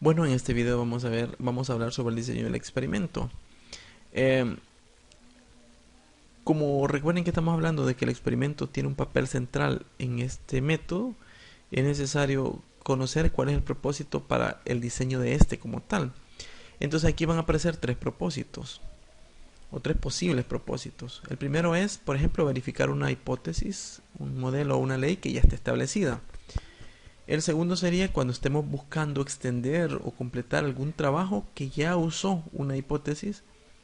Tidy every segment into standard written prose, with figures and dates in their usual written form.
Bueno, en este video vamos a hablar sobre el diseño del experimento. Eh, Como recuerden que estamos hablando de que el experimento tiene un papel central en este método, es necesario conocer cuál es el propósito para el diseño de este como tal. Entonces aquí van a aparecer tres propósitos o tres posibles propósitos. El primero es, por ejemplo, verificar una hipótesis, un modelo o una ley que ya esté establecida. El segundo sería cuando estemos buscando extender o completar algún trabajo que ya usó una hipótesis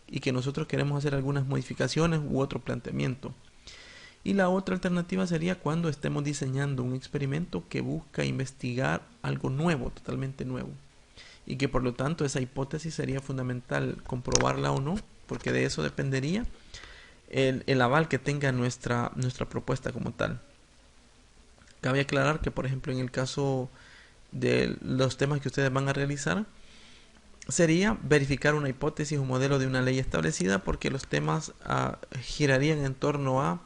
y que nosotros queremos hacer algunas modificaciones u otro planteamiento. Y la otra alternativa sería cuando estemos diseñando un experimento que busca investigar algo nuevo, totalmente nuevo. Y que por lo tanto esa hipótesis sería fundamental comprobarla o no, porque de eso dependería el aval que tenga nuestra propuesta como tal. Cabe aclarar que, por ejemplo, en el caso de los temas que ustedes van a realizar, sería verificar una hipótesis o modelo de una ley establecida, porque los temas girarían en torno a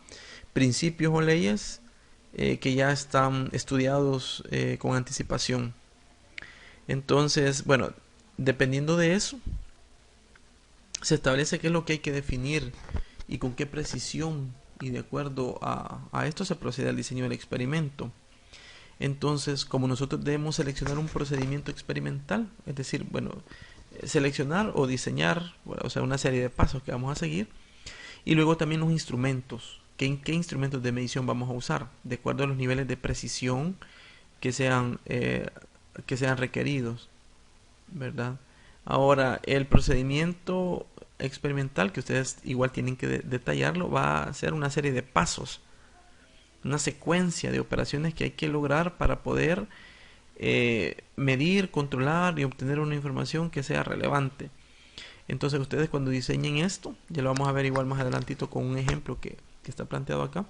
principios o leyes que ya están estudiados con anticipación. Entonces, bueno, dependiendo de eso, se establece qué es lo que hay que definir y con qué precisión, y de acuerdo a esto se procede al diseño del experimento. Entonces, como nosotros debemos seleccionar un procedimiento experimental, es decir, bueno, seleccionar o diseñar, bueno, o sea, una serie de pasos que vamos a seguir, y luego también los instrumentos, qué instrumentos de medición vamos a usar, de acuerdo a los niveles de precisión que que sean requeridos, ¿verdad? Ahora, el procedimiento experimental, que ustedes igual tienen que detallarlo, va a ser una serie de pasos, una secuencia de operaciones que hay que lograr para poder medir, controlar y obtener una información que sea relevante. Entonces ustedes cuando diseñen esto, ya lo vamos a ver igual más adelantito con un ejemplo que está planteado acá.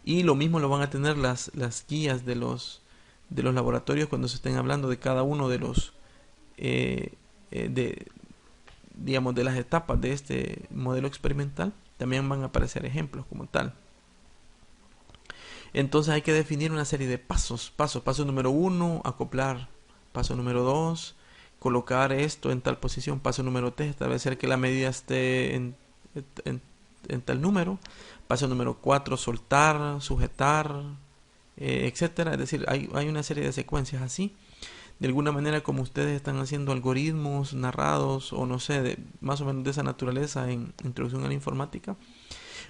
Y lo mismo lo van a tener las guías de los laboratorios cuando se estén hablando de cada uno de los, eh, de, digamos, de las etapas de este modelo experimental. También van a aparecer ejemplos como tal. Entonces hay que definir una serie de pasos. Paso número uno, acoplar. Paso número dos, colocar esto en tal posición. Paso número tres, establecer que la medida esté en, en tal número. Paso número cuatro, soltar, sujetar, etcétera. Es decir, hay una serie de secuencias así. De alguna manera, como ustedes están haciendo algoritmos narrados o no sé, más o menos de esa naturaleza en introducción a la informática,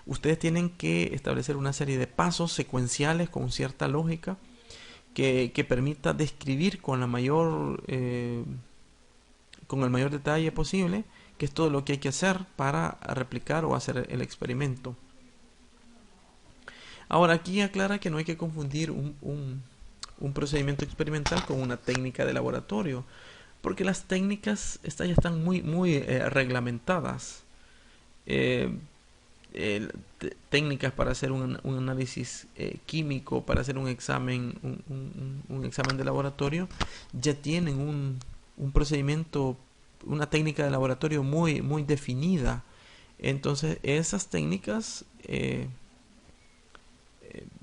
ustedes tienen que establecer una serie de pasos secuenciales con cierta lógica que permita describir con el mayor detalle posible qué es todo lo que hay que hacer para replicar o hacer el experimento. Ahora aquí aclara que no hay que confundir un procedimiento experimental con una técnica de laboratorio, porque las técnicas estas ya están muy reglamentadas. Eh, Técnicas para hacer un análisis químico, para hacer un examen, un examen de laboratorio, ya tienen un procedimiento, una técnica de laboratorio muy definida. Entonces, esas técnicas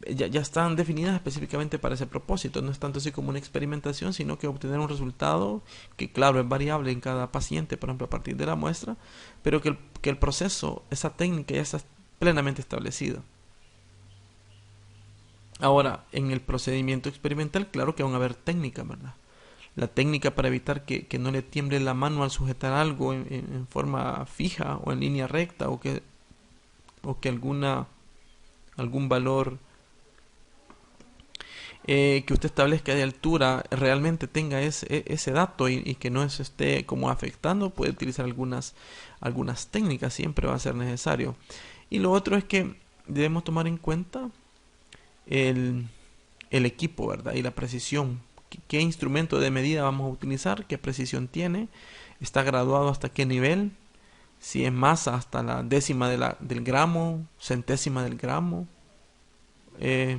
ya están definidas específicamente para ese propósito. No es tanto así como una experimentación, sino que obtener un resultado que, claro, es variable en cada paciente, por ejemplo, a partir de la muestra, pero que el proceso, esa técnica ya está plenamente establecida. Ahora, en el procedimiento experimental, claro que van a haber técnicas, ¿verdad? La técnica para evitar que no le tiemble la mano al sujetar algo en forma fija o en línea recta, o que algún valor que usted establezca de altura realmente tenga ese dato y que no se esté como afectando, puede utilizar algunas técnicas, siempre va a ser necesario. Y lo otro es que debemos tomar en cuenta el, el equipo, ¿verdad? Y la precisión. ¿Qué instrumento de medida vamos a utilizar? ¿Qué precisión tiene? ¿Está graduado hasta qué nivel? Si es masa, hasta la décima del gramo, centésima del gramo. Eh,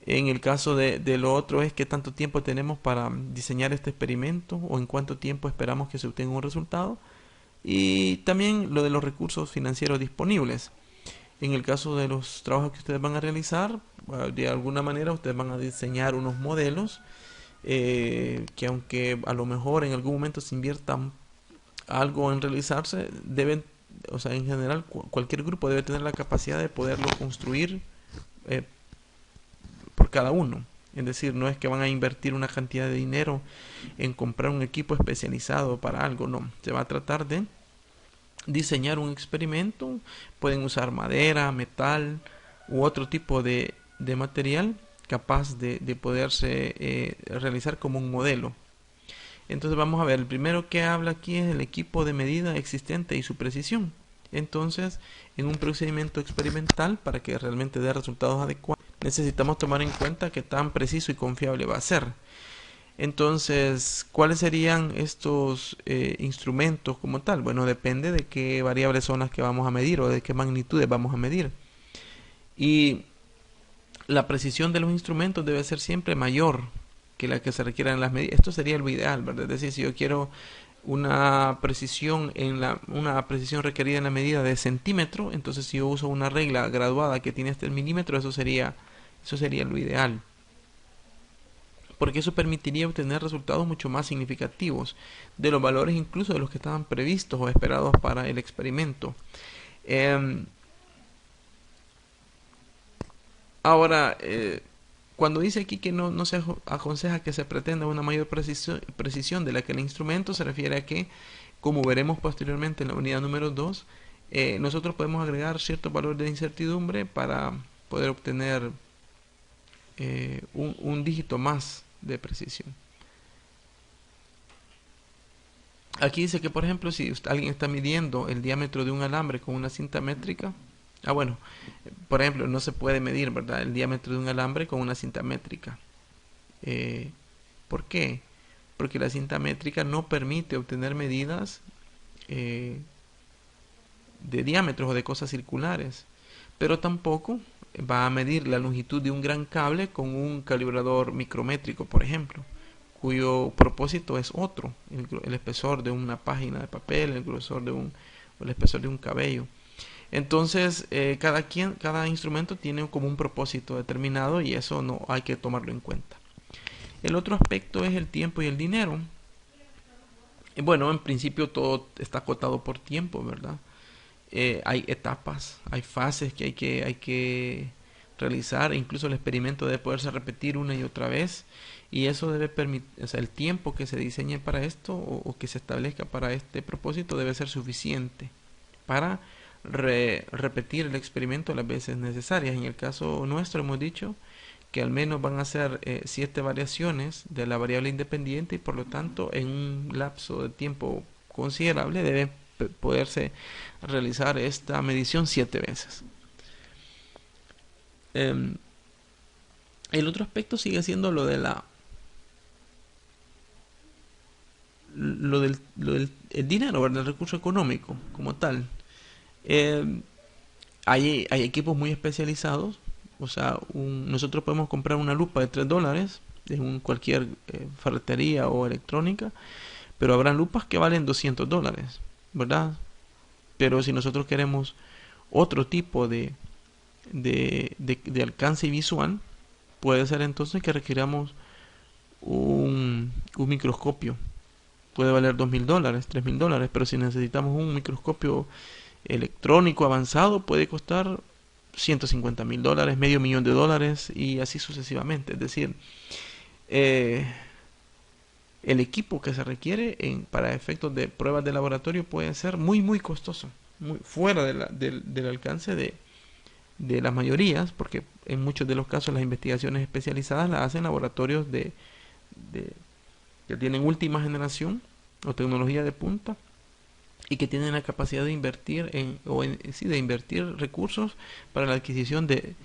En el caso de lo otro es qué tanto tiempo tenemos para diseñar este experimento o en cuánto tiempo esperamos que se obtenga un resultado. Y también lo de los recursos financieros disponibles. En el caso de los trabajos que ustedes van a realizar, de alguna manera ustedes van a diseñar unos modelos que aunque a lo mejor en algún momento se invierta algo en realizarse, deben, o sea, en general cualquier grupo debe tener la capacidad de poderlo construir eh, por cada uno. Es decir, no es que van a invertir una cantidad de dinero en comprar un equipo especializado para algo, no. Se va a tratar de diseñar un experimento. Pueden usar madera, metal u otro tipo de material capaz de poderse realizar como un modelo. Entonces vamos a ver, el primero que habla aquí es el equipo de medida existente y su precisión. Entonces, en un procedimiento experimental, para que realmente dé resultados adecuados, necesitamos tomar en cuenta qué tan preciso y confiable va a ser. Entonces, ¿cuáles serían estos instrumentos como tal? Bueno, depende de qué variables son las que vamos a medir o de qué magnitudes vamos a medir. Y la precisión de los instrumentos debe ser siempre mayor que la que se requiera en las medidas. Esto sería lo ideal, ¿verdad? Es decir, si yo quiero una precisión requerida en la medida de centímetro, entonces si yo uso una regla graduada que tiene hasta el milímetro, eso sería lo ideal, porque eso permitiría obtener resultados mucho más significativos de los valores incluso de los que estaban previstos o esperados para el experimento. Eh, ahora, cuando dice aquí que no se aconseja que se pretenda una mayor precisión de la que el instrumento, se refiere a que, como veremos posteriormente en la unidad número 2, nosotros podemos agregar ciertos valores de incertidumbre para poder obtener un dígito más de precisión. Aquí dice que, por ejemplo, si alguien está midiendo el diámetro de un alambre con una cinta métrica, bueno, por ejemplo, no se puede medir, ¿verdad?, el diámetro de un alambre con una cinta métrica. Eh, ¿Por qué? Porque la cinta métrica no permite obtener medidas eh, de diámetros o de cosas circulares, pero tampoco va a medir la longitud de un gran cable con un calibrador micrométrico, por ejemplo, cuyo propósito es otro, el espesor de una página de papel, el espesor de un cabello. Entonces, cada instrumento tiene como un propósito determinado y eso no hay que tomarlo en cuenta. El otro aspecto es el tiempo y el dinero. Bueno, en principio todo está acotado por tiempo, ¿verdad? Hay etapas, hay fases que hay que realizar, e incluso el experimento debe poderse repetir una y otra vez, y eso debe permitir, o sea, el tiempo que se diseñe para esto o que se establezca para este propósito debe ser suficiente para repetir el experimento las veces necesarias. En el caso nuestro hemos dicho que al menos van a ser 7 variaciones de la variable independiente y por lo tanto en un lapso de tiempo considerable debe poderse realizar esta medición 7 veces. Eh, el otro aspecto sigue siendo lo del el dinero, ¿verdad?, el recurso económico como tal. Eh, hay equipos muy especializados, o sea, nosotros podemos comprar una lupa de $3 en cualquier ferretería o electrónica, pero habrá lupas que valen $200, ¿verdad? Pero si nosotros queremos otro tipo de alcance visual, puede ser entonces que requiramos un microscopio. Puede valer $2.000, $3.000, pero si necesitamos un microscopio electrónico avanzado puede costar $150.000, $500,000 y así sucesivamente. Es decir, eh, el equipo que se requiere para efectos de pruebas de laboratorio puede ser muy muy costoso, muy fuera del alcance de las mayorías, porque en muchos de los casos las investigaciones especializadas las hacen laboratorios de que tienen última generación o tecnología de punta y que tienen la capacidad de invertir sí, de invertir recursos para la adquisición de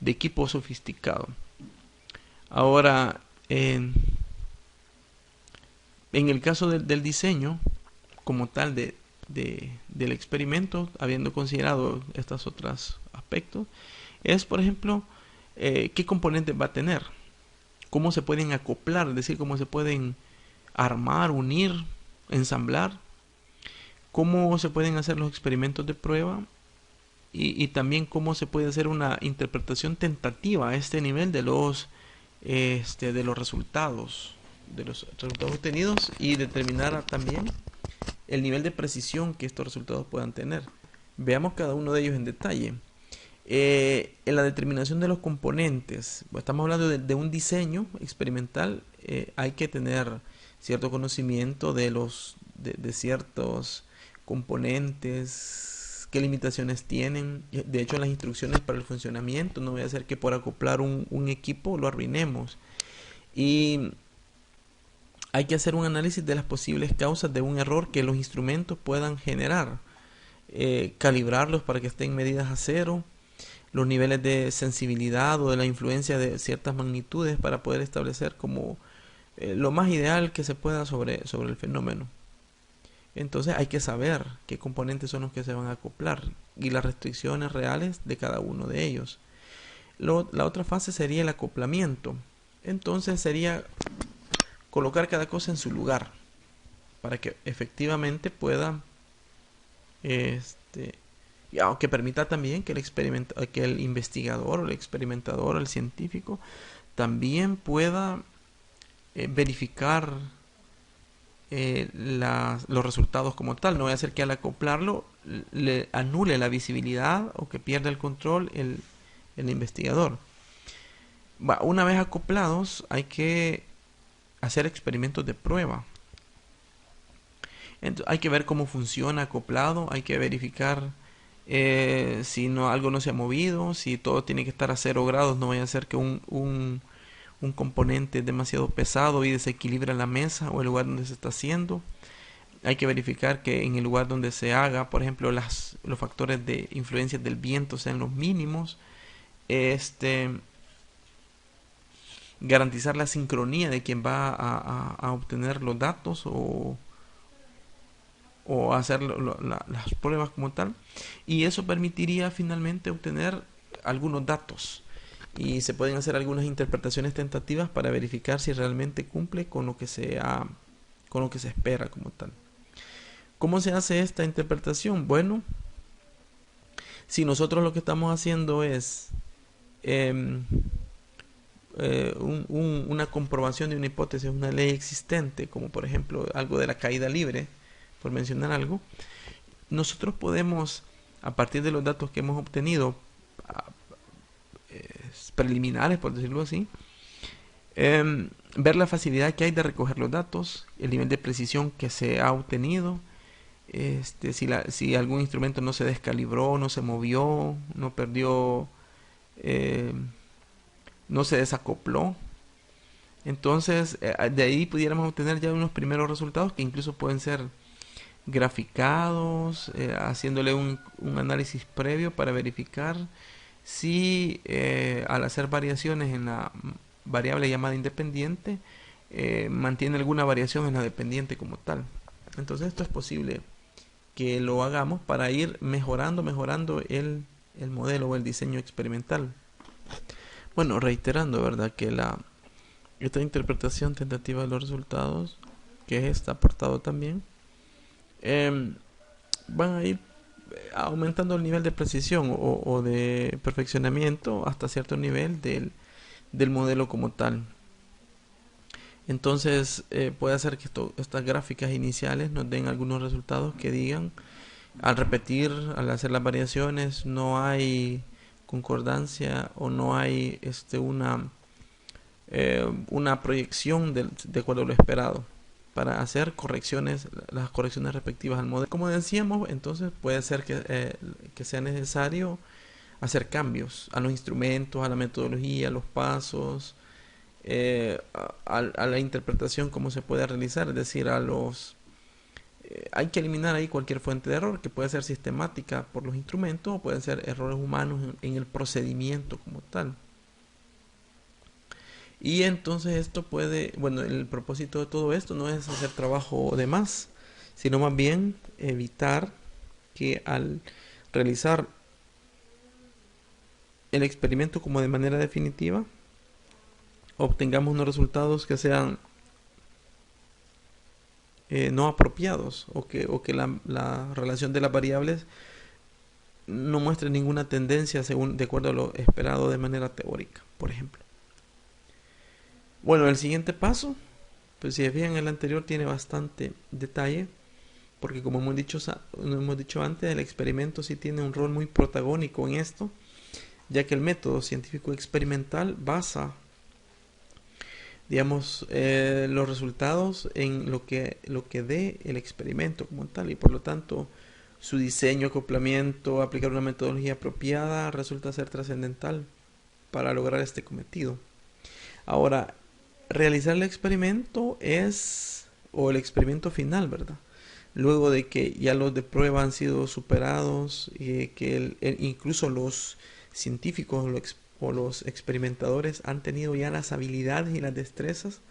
equipo sofisticado. Ahora, en el caso del diseño como tal del experimento, habiendo considerado estos otros aspectos, es, por ejemplo, qué componentes va a tener, cómo se pueden acoplar, es decir, cómo se pueden armar, unir, ensamblar, cómo se pueden hacer los experimentos de prueba y también cómo se puede hacer una interpretación tentativa a este nivel de los resultados. de los resultados obtenidos y determinar también el nivel de precisión que estos resultados puedan tener. Veamos cada uno de ellos en detalle. En la determinación de los componentes, estamos hablando de un diseño experimental, hay que tener cierto conocimiento de ciertos componentes, qué limitaciones tienen. De hecho, las instrucciones para el funcionamiento, no voy a hacer que por acoplar un equipo lo arruinemos. Y hay que hacer un análisis de las posibles causas de un error que los instrumentos puedan generar, calibrarlos para que estén medidas a cero, los niveles de sensibilidad o de la influencia de ciertas magnitudes para poder establecer como lo más ideal que se pueda sobre el fenómeno. Entonces hay que saber qué componentes son los que se van a acoplar y las restricciones reales de cada uno de ellos. La otra fase sería el acoplamiento. Entonces sería colocar cada cosa en su lugar para que efectivamente pueda que permita también que que el investigador o el experimentador o el científico también pueda verificar los resultados como tal. No voy a hacer que al acoplarlo le anule la visibilidad o que pierda el control el investigador. Una vez acoplados hay que hacer experimentos de prueba. Entonces, hay que ver cómo funciona acoplado, hay que verificar si algo no se ha movido, si todo tiene que estar a 0 grados, no vaya a ser que un componente es demasiado pesado y desequilibra la mesa o el lugar donde se está haciendo. Hay que verificar que en el lugar donde se haga, por ejemplo, los factores de influencia del viento sean los mínimos. Garantizar la sincronía de quien va a obtener los datos o hacer las pruebas como tal, y eso permitiría finalmente obtener algunos datos y se pueden hacer algunas interpretaciones tentativas para verificar si realmente cumple con lo que con lo que se espera como tal. ¿Cómo se hace esta interpretación? Bueno, si nosotros lo que estamos haciendo es una comprobación de una hipótesis, una ley existente, como por ejemplo algo de la caída libre, por mencionar algo, nosotros podemos, a partir de los datos que hemos obtenido, preliminares, por decirlo así, ver la facilidad que hay de recoger los datos, el nivel de precisión que se ha obtenido, si algún instrumento no se descalibró, no se movió, no perdió, no se desacopló. Entonces, de ahí pudiéramos obtener ya unos primeros resultados que incluso pueden ser graficados, haciéndole un análisis previo para verificar si al hacer variaciones en la variable llamada independiente mantiene alguna variación en la dependiente como tal. Entonces esto es posible que lo hagamos para ir mejorando el modelo o el diseño experimental. Bueno, reiterando, ¿verdad? Que esta interpretación tentativa de los resultados, que está aportado también, van a ir aumentando el nivel de precisión o de perfeccionamiento hasta cierto nivel del modelo como tal. Entonces puede hacer que estas gráficas iniciales nos den algunos resultados que digan, al repetir, al hacer las variaciones, no hay concordancia o no hay una proyección de acuerdo a lo esperado, para hacer las correcciones respectivas al modelo. Como decíamos, entonces puede ser que sea necesario hacer cambios a los instrumentos, a la metodología, a los pasos, a la interpretación, cómo se puede realizar, es decir, hay que eliminar ahí cualquier fuente de error, que puede ser sistemática por los instrumentos o pueden ser errores humanos en el procedimiento como tal. Y entonces el propósito de todo esto no es hacer trabajo de más, sino más bien evitar que al realizar el experimento como de manera definitiva, obtengamos unos resultados que sean no apropiados o que la relación de las variables no muestre ninguna tendencia de acuerdo a lo esperado de manera teórica, por ejemplo. Bueno, el siguiente paso Pues si se fijan, el anterior tiene bastante detalle, porque como hemos dicho antes, el experimento sí tiene un rol muy protagónico en esto, ya que el método científico experimental basa, digamos, los resultados en lo que dé el experimento como tal, y por lo tanto su diseño, acoplamiento, aplicar una metodología apropiada resulta ser trascendental para lograr este cometido. Ahora, realizar el experimento o el experimento final, ¿verdad? Luego de que ya los de prueba han sido superados y que incluso los científicos o los experimentadores han tenido ya las habilidades y las destrezas,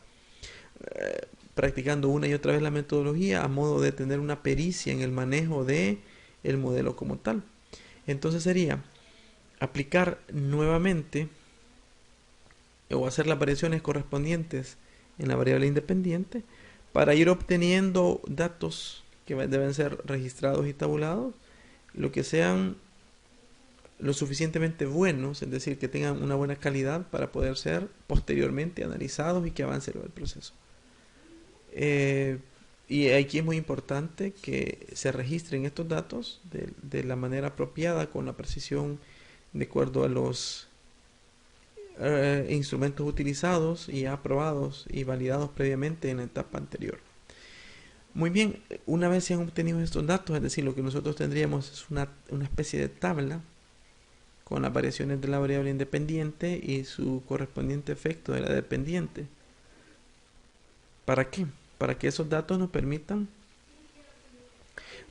practicando una y otra vez la metodología a modo de tener una pericia en el manejo de el modelo como tal. Entonces sería aplicar nuevamente o hacer las variaciones correspondientes en la variable independiente para ir obteniendo datos que deben ser registrados y tabulados, lo que sean lo suficientemente buenos, es decir, que tengan una buena calidad para poder ser posteriormente analizados y que avance el proceso. Y aquí es muy importante que se registren estos datos de la manera apropiada, con la precisión de acuerdo a los instrumentos utilizados y aprobados y validados previamente en la etapa anterior. Muy bien, una vez se han obtenido estos datos, es decir, lo que nosotros tendríamos es una especie de tabla con las variaciones de la variable independiente y su correspondiente efecto de la dependiente. ¿Para qué? Para que esos datos nos permitan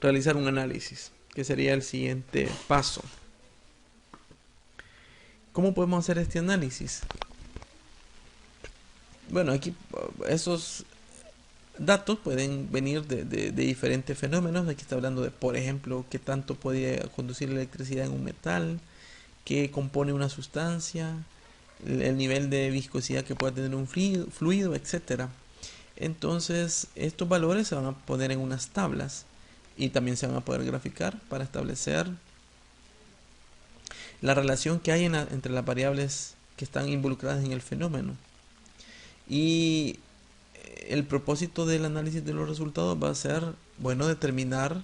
realizar un análisis, que sería el siguiente paso. ¿Cómo podemos hacer este análisis? Bueno, aquí esos datos pueden venir de diferentes fenómenos. Aquí está hablando de, por ejemplo, qué tanto puede conducir la electricidad en un metal, qué compone una sustancia, el nivel de viscosidad que puede tener un fluido, etcétera. Entonces, estos valores se van a poner en unas tablas y también se van a poder graficar para establecer la relación que hay entre las variables que están involucradas en el fenómeno. Y el propósito del análisis de los resultados va a ser, bueno, determinar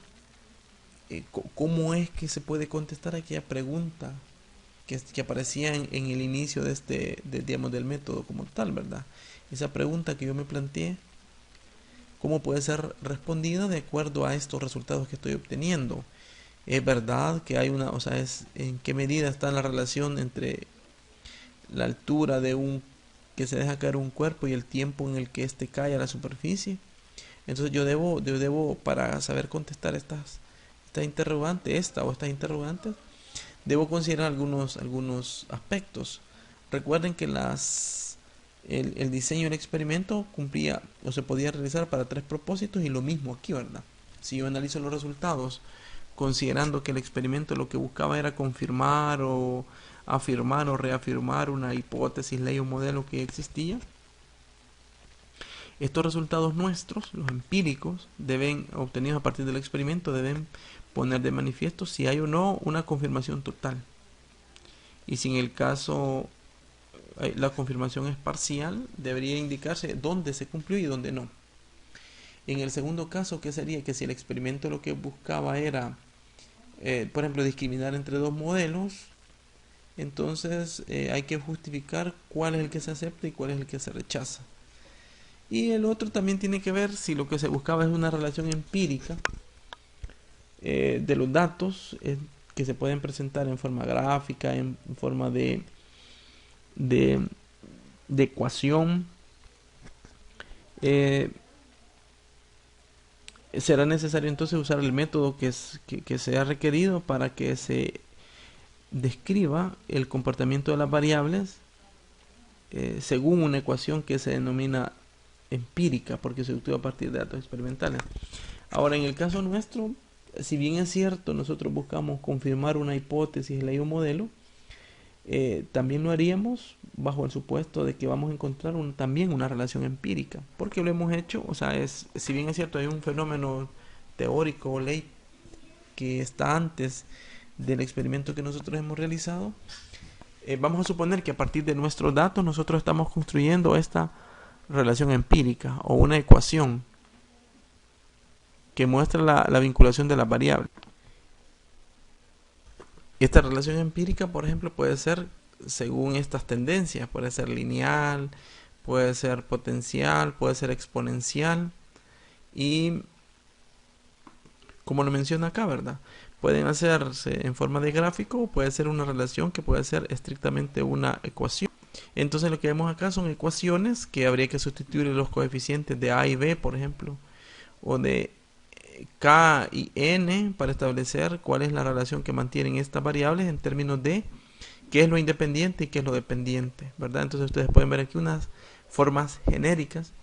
cómo es que se puede contestar aquella pregunta que aparecía en el inicio digamos, del método como tal, ¿verdad? Esa pregunta que yo me planteé, ¿cómo puede ser respondida de acuerdo a estos resultados que estoy obteniendo? Es verdad que hay o sea, en qué medida está la relación entre la altura que se deja caer un cuerpo y el tiempo en el que éste cae a la superficie. Entonces yo debo para saber contestar estas interrogantes, debo considerar algunos aspectos. Recuerden que el diseño del experimento cumplía o se podía realizar para 3 propósitos, y lo mismo aquí, ¿verdad? Si yo analizo los resultados considerando que el experimento lo que buscaba era confirmar o afirmar o reafirmar una hipótesis, ley o modelo que existía, estos resultados nuestros, los empíricos, obtenidos a partir del experimento, deben poner de manifiesto si hay o no una confirmación total. Y si en el caso la confirmación es parcial, debería indicarse dónde se cumplió y dónde no. En el segundo caso, ¿qué sería? Que si el experimento lo que buscaba era, por ejemplo, discriminar entre 2 modelos, entonces hay que justificar cuál es el que se acepta y cuál es el que se rechaza. Y el otro también tiene que ver si lo que se buscaba es una relación empírica de los datos que se pueden presentar en forma gráfica, en forma de ecuación. Será necesario entonces usar el método que sea requerido para que se describa el comportamiento de las variables según una ecuación que se denomina empírica, porque se obtuvo a partir de datos experimentales. Ahora, en el caso nuestro, si bien es cierto, nosotros buscamos confirmar una hipótesis, ley o modelo, también lo haríamos bajo el supuesto de que vamos a encontrar también una relación empírica, porque lo hemos hecho. O sea, si bien es cierto, hay un fenómeno teórico o ley que está antes del experimento que nosotros hemos realizado, vamos a suponer que a partir de nuestros datos nosotros estamos construyendo esta relación empírica o una ecuación que muestra la vinculación de las variables. Esta relación empírica, por ejemplo, puede ser según estas tendencias, puede ser lineal, puede ser potencial, puede ser exponencial y, como lo menciona acá, ¿verdad? Pueden hacerse en forma de gráfico o puede ser una relación que puede ser estrictamente una ecuación. Entonces lo que vemos acá son ecuaciones que habría que sustituir los coeficientes de a y b, por ejemplo, o de k y n para establecer cuál es la relación que mantienen estas variables en términos de qué es lo independiente y qué es lo dependiente, ¿verdad? Entonces ustedes pueden ver aquí unas formas genéricas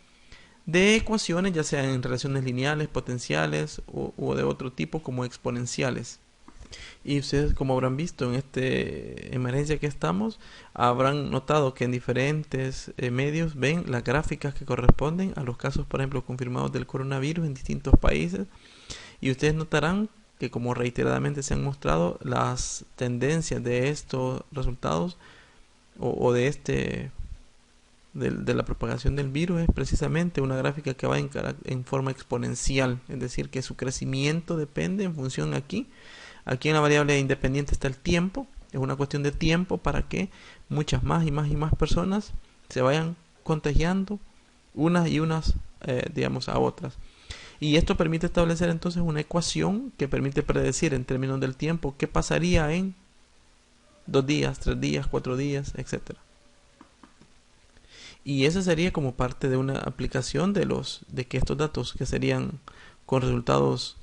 de ecuaciones, ya sean en relaciones lineales, potenciales o de otro tipo como exponenciales. Y ustedes, como habrán visto en esta emergencia que estamos, habrán notado que en diferentes medios ven las gráficas que corresponden a los casos, por ejemplo, confirmados del coronavirus en distintos países. Y ustedes notarán que, como reiteradamente se han mostrado, las tendencias de estos resultados o de la propagación del virus es precisamente una gráfica que va en forma exponencial, es decir, que su crecimiento depende en función aquí en la variable independiente está el tiempo, es una cuestión de tiempo para que muchas más y más y más personas se vayan contagiando unas y unas, digamos, a otras. Y esto permite establecer entonces una ecuación que permite predecir en términos del tiempo qué pasaría en 2 días, 3 días, 4 días, etcétera. Y esa sería como parte de una aplicación de que estos datos que serían con resultados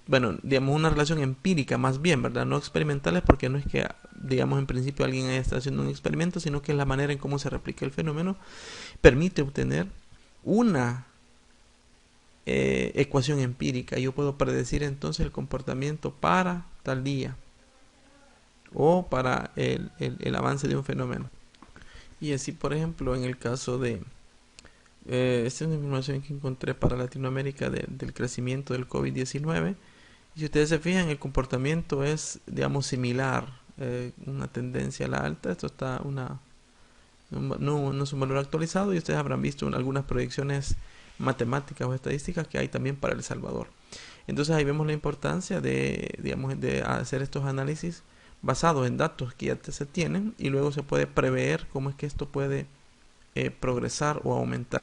bueno, digamos una relación empírica más bien, ¿verdad? No experimentales, porque no es que, digamos, en principio alguien está haciendo un experimento, sino que es la manera en cómo se replica el fenómeno, permite obtener una ecuación empírica. Yo puedo predecir entonces el comportamiento para tal día o para el avance de un fenómeno. Y así, por ejemplo, en el caso de esta es una información que encontré para Latinoamérica del crecimiento del COVID-19. Y si ustedes se fijan, el comportamiento es, digamos, similar, una tendencia a la alta. Esto está no es un valor actualizado, y ustedes habrán visto algunas proyecciones matemáticas o estadísticas que hay también para El Salvador. Entonces ahí vemos la importancia digamos, de hacer estos análisis basados en datos que ya se tienen, y luego se puede prever cómo es que esto puede progresar o aumentar.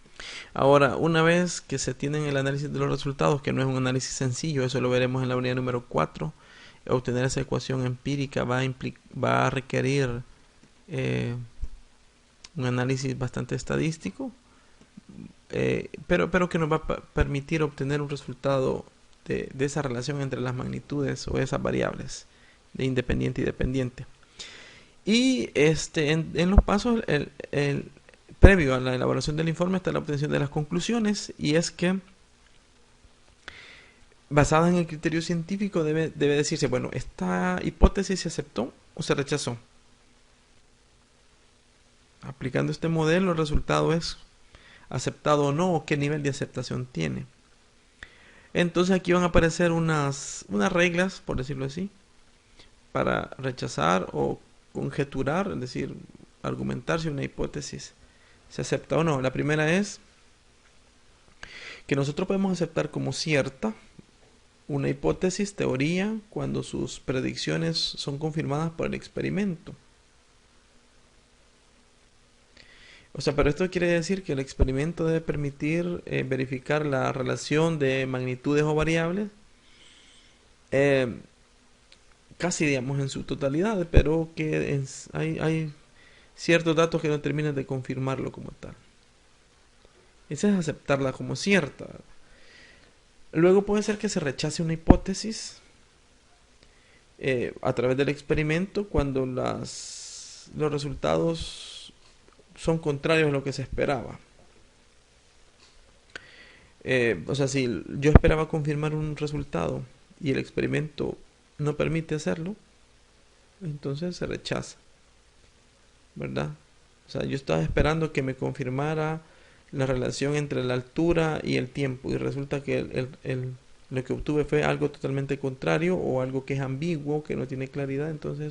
Ahora, una vez que se tienen el análisis de los resultados, que no es un análisis sencillo, eso lo veremos en la unidad número 4, obtener esa ecuación empírica va a requerir un análisis bastante estadístico, pero que nos va a permitir obtener un resultado de esa relación entre las magnitudes o esas variables de independiente y dependiente. Y en los pasos, previo a la elaboración del informe está la obtención de las conclusiones, y es que, basada en el criterio científico, debe decirse, bueno, esta hipótesis se aceptó o se rechazó. Aplicando este modelo, el resultado es aceptado o no, o qué nivel de aceptación tiene. Entonces aquí van a aparecer unas reglas, por decirlo así, para rechazar o conjeturar, es decir, argumentar si una hipótesis se acepta o no. La primera es que nosotros podemos aceptar como cierta una hipótesis, teoría, cuando sus predicciones son confirmadas por el experimento. O sea, pero esto quiere decir que el experimento debe permitir verificar la relación de magnitudes o variables, eh, casi, digamos, en su totalidad, pero que hay ciertos datos que no terminan de confirmarlo como tal. Esa es aceptarla como cierta. Luego puede ser que se rechace una hipótesis a través del experimento cuando los resultados son contrarios a lo que se esperaba. O sea, si yo esperaba confirmar un resultado y el experimento no permite hacerlo, entonces se rechaza, ¿verdad? O sea, yo estaba esperando que me confirmara la relación entre la altura y el tiempo, y resulta que lo que obtuve fue algo totalmente contrario, o algo que es ambiguo, que no tiene claridad. Entonces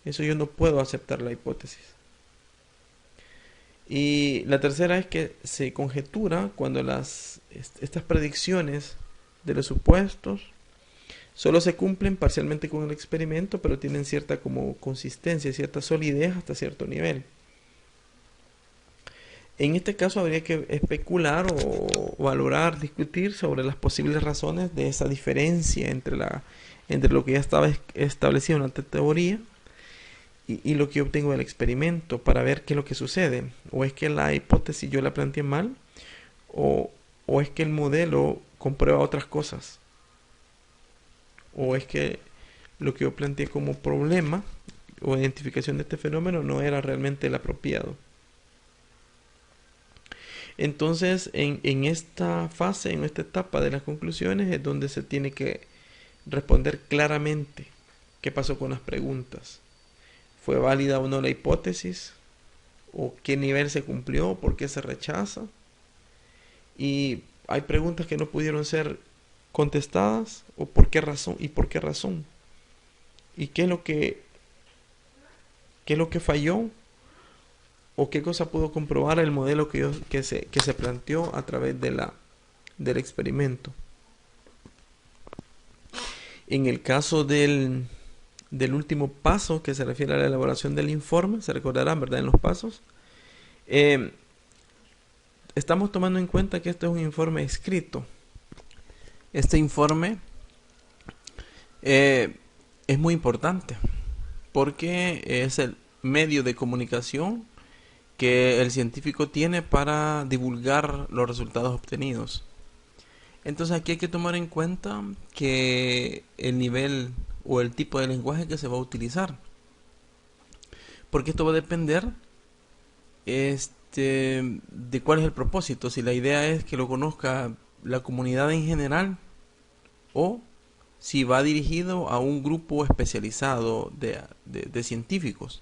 eso yo no puedo aceptar la hipótesis. Y la tercera es que se conjetura cuando estas predicciones de los supuestos solo se cumplen parcialmente con el experimento, pero tienen cierta como consistencia, cierta solidez hasta cierto nivel. En este caso habría que especular o valorar, discutir sobre las posibles razones de esa diferencia entre lo que ya estaba establecido en la teoría y lo que yo obtengo del experimento para ver qué es lo que sucede. O es que la hipótesis yo la planteé mal, o, o es que el modelo comprueba otras cosas, o es que lo que yo planteé como problema o identificación de este fenómeno no era realmente el apropiado. Entonces, en esta fase, en esta etapa de las conclusiones, es donde se tiene que responder claramente qué pasó con las preguntas. ¿Fue válida o no la hipótesis? ¿O qué nivel se cumplió? ¿Por qué se rechaza? Y hay preguntas que no pudieron ser contestadas, o por qué razón, y por qué razón. ¿Y qué es lo que falló? ¿O qué cosa pudo comprobar el modelo que se planteó a través del experimento? En el caso del último paso, que se refiere a la elaboración del informe, se recordarán, ¿verdad? En los pasos, eh, estamos tomando en cuenta que este es un informe escrito. Este informe es muy importante porque es el medio de comunicación que el científico tiene para divulgar los resultados obtenidos. Entonces aquí hay que tomar en cuenta que el nivel o el tipo de lenguaje que se va a utilizar, porque esto va a depender de cuál es el propósito, si la idea es que lo conozca la comunidad en general o si va dirigido a un grupo especializado de científicos.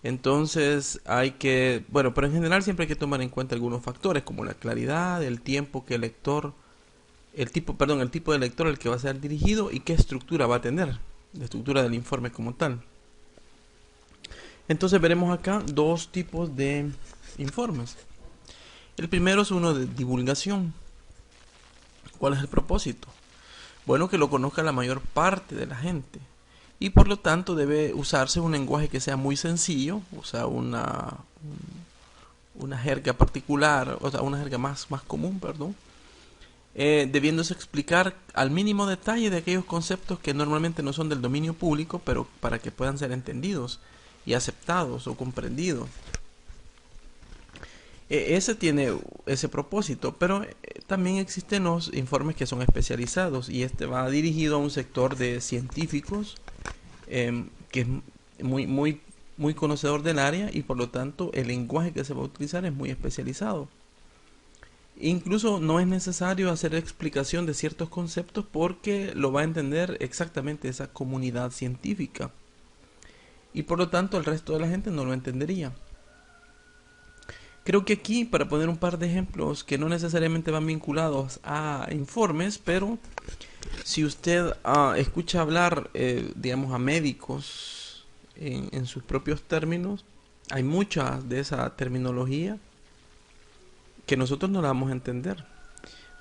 Entonces pero en general siempre hay que tomar en cuenta algunos factores como la claridad, el tiempo que el tipo de lector al que va a ser dirigido y qué estructura va a tener, la estructura del informe como tal. Entonces veremos acá dos tipos de informes. El primero es uno de divulgación. ¿Cuál es el propósito? Bueno, que lo conozca la mayor parte de la gente. Y por lo tanto debe usarse un lenguaje que sea muy sencillo, o sea, una jerga particular, o sea, una jerga más común, perdón, debiéndose explicar al mínimo detalle de aquellos conceptos que normalmente no son del dominio público, pero para que puedan ser entendidos y aceptados o comprendidos. Ese tiene ese propósito, pero también existen los informes que son especializados y este va dirigido a un sector de científicos que es muy conocedor del área y por lo tanto el lenguaje que se va a utilizar es muy especializado. Incluso no es necesario hacer explicación de ciertos conceptos porque lo va a entender exactamente esa comunidad científica y por lo tanto el resto de la gente no lo entendería. Creo que aquí, para poner un par de ejemplos que no necesariamente van vinculados a informes, pero si usted escucha hablar, digamos, a médicos en sus propios términos, hay mucha de esa terminología que nosotros no la vamos a entender,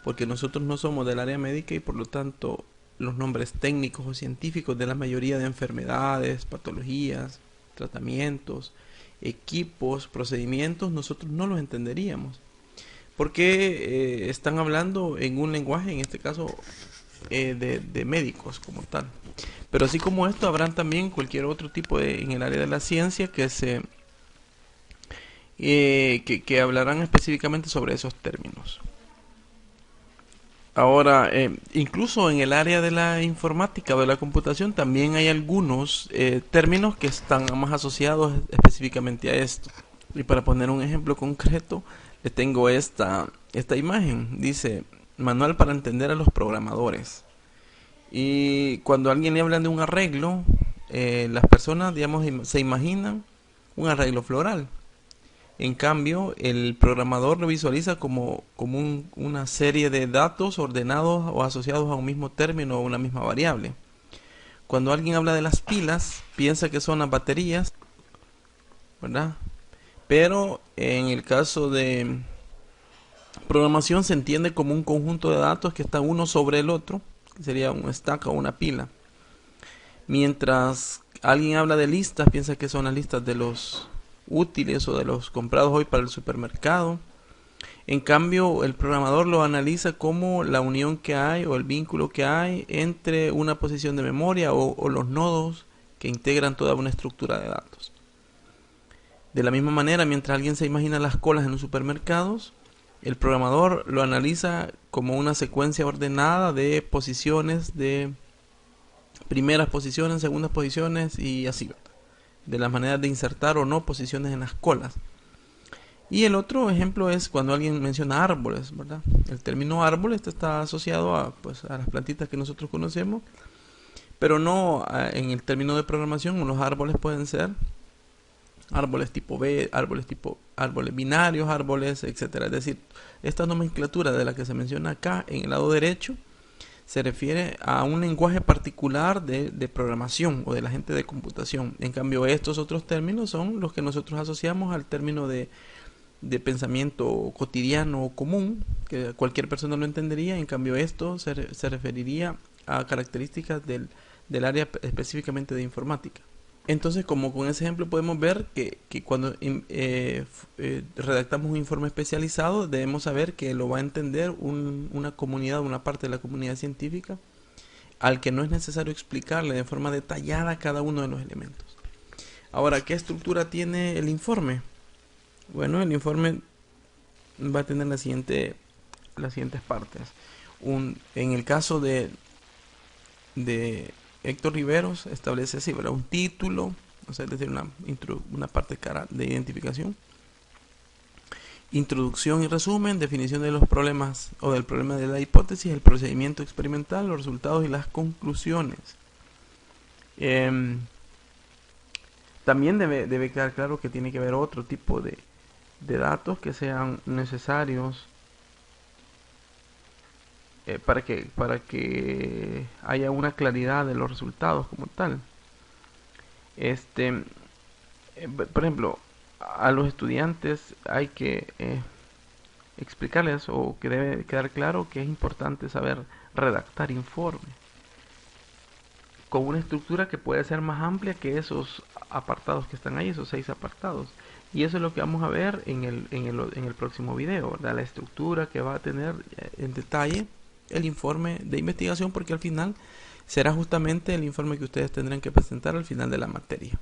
porque nosotros no somos del área médica y por lo tanto los nombres técnicos o científicos de la mayoría de enfermedades, patologías, tratamientos, equipos, procedimientos, nosotros no los entenderíamos, porque están hablando en un lenguaje, en este caso, de médicos como tal. Pero así como esto, habrán también cualquier otro tipo en el área de la ciencia que hablarán específicamente sobre esos términos. Ahora, incluso en el área de la informática o de la computación también hay algunos términos que están más asociados específicamente a esto. Y para poner un ejemplo concreto, le tengo esta imagen. Dice, manual para entender a los programadores. Y cuando a alguien le hablan de un arreglo, las personas, digamos, se imaginan un arreglo floral. En cambio, el programador lo visualiza como una serie de datos ordenados o asociados a un mismo término o una misma variable. Cuando alguien habla de las pilas, piensa que son las baterías, ¿verdad? Pero en el caso de programación se entiende como un conjunto de datos que están uno sobre el otro, que sería un stack o una pila. Mientras alguien habla de listas, piensa que son las listas de los útiles o de los comprados hoy para el supermercado. En cambio, el programador lo analiza como la unión que hay o el vínculo que hay entre una posición de memoria o los nodos que integran toda una estructura de datos. De la misma manera, mientras alguien se imagina las colas en los supermercados, el programador lo analiza como una secuencia ordenada de posiciones, de primeras posiciones, segundas posiciones y así, ¿verdad? De las maneras de insertar o no posiciones en las colas. Y el otro ejemplo es cuando alguien menciona árboles, ¿verdad? El término árbol está asociado a, pues, a las plantitas que nosotros conocemos, pero no en el término de programación. Los árboles pueden ser árboles tipo B, árboles binarios, árboles, etcétera. Es decir, esta nomenclatura de la que se menciona acá en el lado derecho se refiere a un lenguaje particular de programación o de la gente de computación. En cambio, estos otros términos son los que nosotros asociamos al término de pensamiento cotidiano o común, que cualquier persona lo entendería. En cambio, esto se referiría a características del área específicamente de informática. Entonces, como con ese ejemplo podemos ver que cuando redactamos un informe especializado, debemos saber que lo va a entender una comunidad, una parte de la comunidad científica, al que no es necesario explicarle de forma detallada cada uno de los elementos. Ahora, ¿qué estructura tiene el informe? Bueno, el informe va a tener las siguientes partes. En el caso de Héctor Riveros establece así, ¿verdad? Un título, o sea, es decir, una parte de identificación, introducción y resumen, definición de los problemas o del problema de la hipótesis, el procedimiento experimental, los resultados y las conclusiones. También debe quedar claro que tiene que haber otro tipo de datos que sean necesarios para que haya una claridad de los resultados como tal. Por ejemplo, a los estudiantes hay que explicarles, o que debe quedar claro, que es importante saber redactar informes con una estructura que puede ser más amplia que esos apartados que están ahí, esos 6 apartados. Y eso es lo que vamos a ver en el próximo video, ¿verdad? La estructura que va a tener en detalle el informe de investigación, porque al final será justamente el informe que ustedes tendrán que presentar al final de la materia.